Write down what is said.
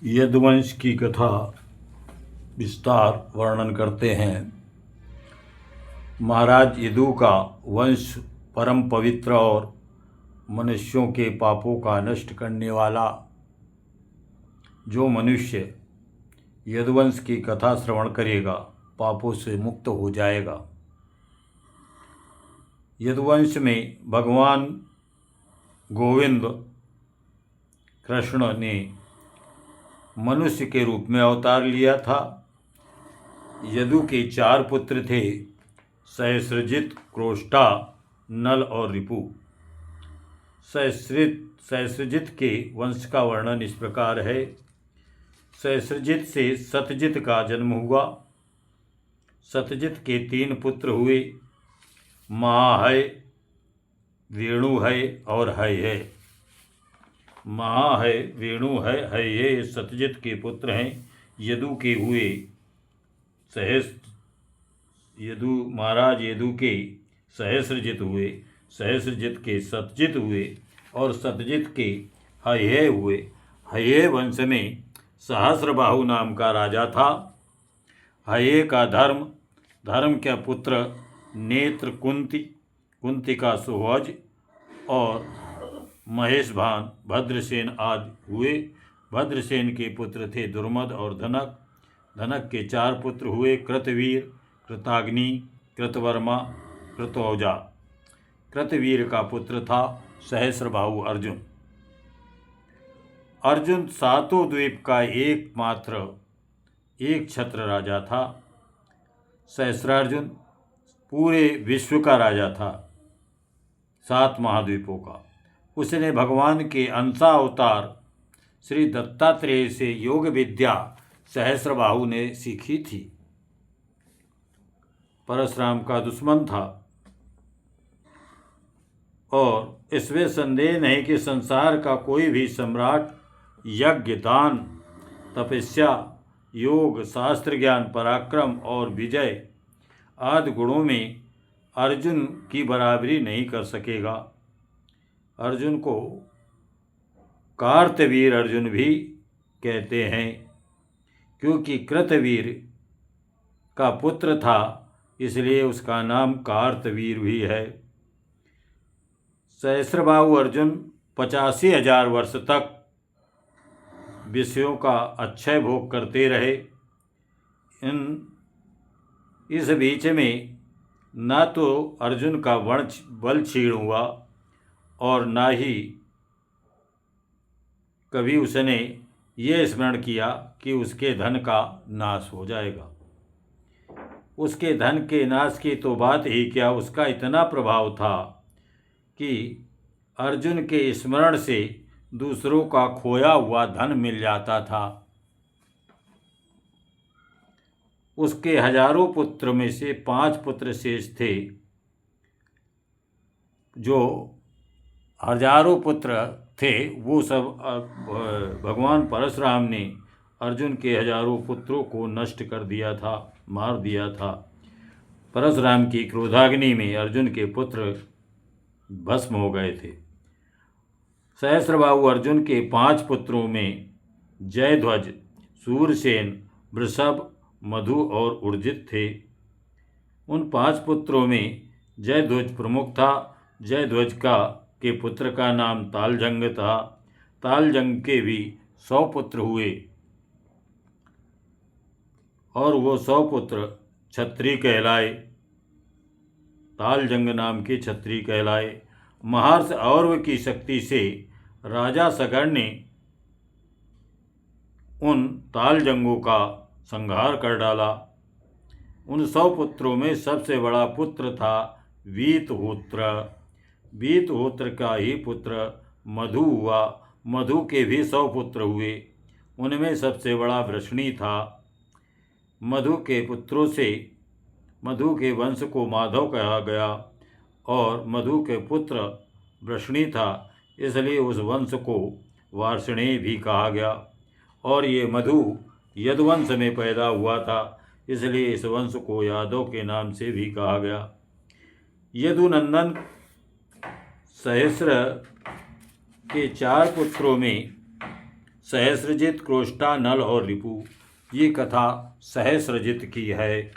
यदुवंश की कथा विस्तार वर्णन करते हैं। महाराज यदु का वंश परम पवित्र और मनुष्यों के पापों का नष्ट करने वाला। जो मनुष्य यदुवंश की कथा श्रवण करेगा पापों से मुक्त हो जाएगा। यदुवंश में भगवान गोविंद कृष्ण ने मनुष्य के रूप में अवतार लिया था। यदु के 4 पुत्र थे, सहस्रजित, क्रोष्टा, नल और रिपु। सहस्रजित के वंश का वर्णन इस प्रकार है। सहस्रजित से सतजित का जन्म हुआ। सतजित के 3 पुत्र हुए, महाहय, वेणुहय और हय। महाहय, वेणुहय, हय ये सतजित के पुत्र हैं। यदु के हुए महाराज यदु के सहस्रजित हुए, सहस्रजित के सतजित हुए और सतजित के हय हुए। हय वंश में सहस्रबाहु नाम का राजा था। हय का धर्म का पुत्र नेत्र, कुंती का सुहज और महेशभान, भद्रसेन आदि हुए। भद्रसेन के पुत्र थे दुर्मद और धनक। धनक के 4 पुत्र हुए, कृतवीर, कृताग्नि, कृतवर्मा, कृतौजा। कृतवीर का पुत्र था सहस्रबाहु अर्जुन। अर्जुन 7 द्वीप का एकमात्र एक छत्र राजा था। सहस्रार्जुन पूरे विश्व का राजा था, 7 महाद्वीपों का। उसने भगवान के अंशावतार श्री दत्तात्रेय से योग विद्या सहस्रबाहु ने सीखी थी। परशुराम का दुश्मन था और इसमें संदेह नहीं कि संसार का कोई भी सम्राट यज्ञ, दान, तपस्या, योग, शास्त्र ज्ञान, पराक्रम और विजय आदि गुणों में अर्जुन की बराबरी नहीं कर सकेगा। अर्जुन को कार्तवीर अर्जुन भी कहते हैं, क्योंकि कृतवीर का पुत्र था, इसलिए उसका नाम कार्तवीर भी है। सहस्रबाहु अर्जुन 85,000 वर्ष तक विषयों का अक्षय भोग करते रहे। इस बीच में ना तो अर्जुन का बल क्षीण हुआ और ना ही कभी उसने ये स्मरण किया कि उसके धन का नाश हो जाएगा। उसके धन के नाश की तो बात ही क्या, उसका इतना प्रभाव था कि अर्जुन के स्मरण से दूसरों का खोया हुआ धन मिल जाता था। उसके हजारों पुत्र में से 5 पुत्र शेष थे। जो हजारों पुत्र थे वो सब भगवान परशुराम ने अर्जुन के हजारों पुत्रों को नष्ट कर दिया था, मार दिया था। परशुराम की क्रोधाग्नि में अर्जुन के पुत्र भस्म हो गए थे। सहस्रबाहु अर्जुन के 5 पुत्रों में जयध्वज, सूरसेन, वृषभ, मधु और उर्जित थे। उन 5 पुत्रों में जयध्वज प्रमुख था। जयध्वज के पुत्र का नाम तालजंग था। तालजंग के भी 100 पुत्र हुए और वो 100 पुत्र क्षत्रिय कहलाए। तालजंग नाम के क्षत्रिय कहलाए। महर्षि औरव की शक्ति से राजा सगर ने उन तालजंगों का संहार कर डाला। उन 100 पुत्रों में सबसे बड़ा पुत्र था वीतहोत्र। वीतहोत्र का ही पुत्र मधु हुआ। मधु के भी 100 पुत्र हुए। उनमें सबसे बड़ा वृषणी था। मधु के पुत्रों से मधु के वंश को माधव कहा गया और मधु के पुत्र वृषणी था, इसलिए उस वंश को वार्ष्णेय भी कहा गया। और ये मधु यदुवंश में पैदा हुआ था, इसलिए इस वंश को यादव के नाम से भी कहा गया। यदुनंदन सहस्र के 4 पुत्रों में सहस्रजित, क्रोष्टा, नल और रिपु। ये कथा सहस्रजित की है।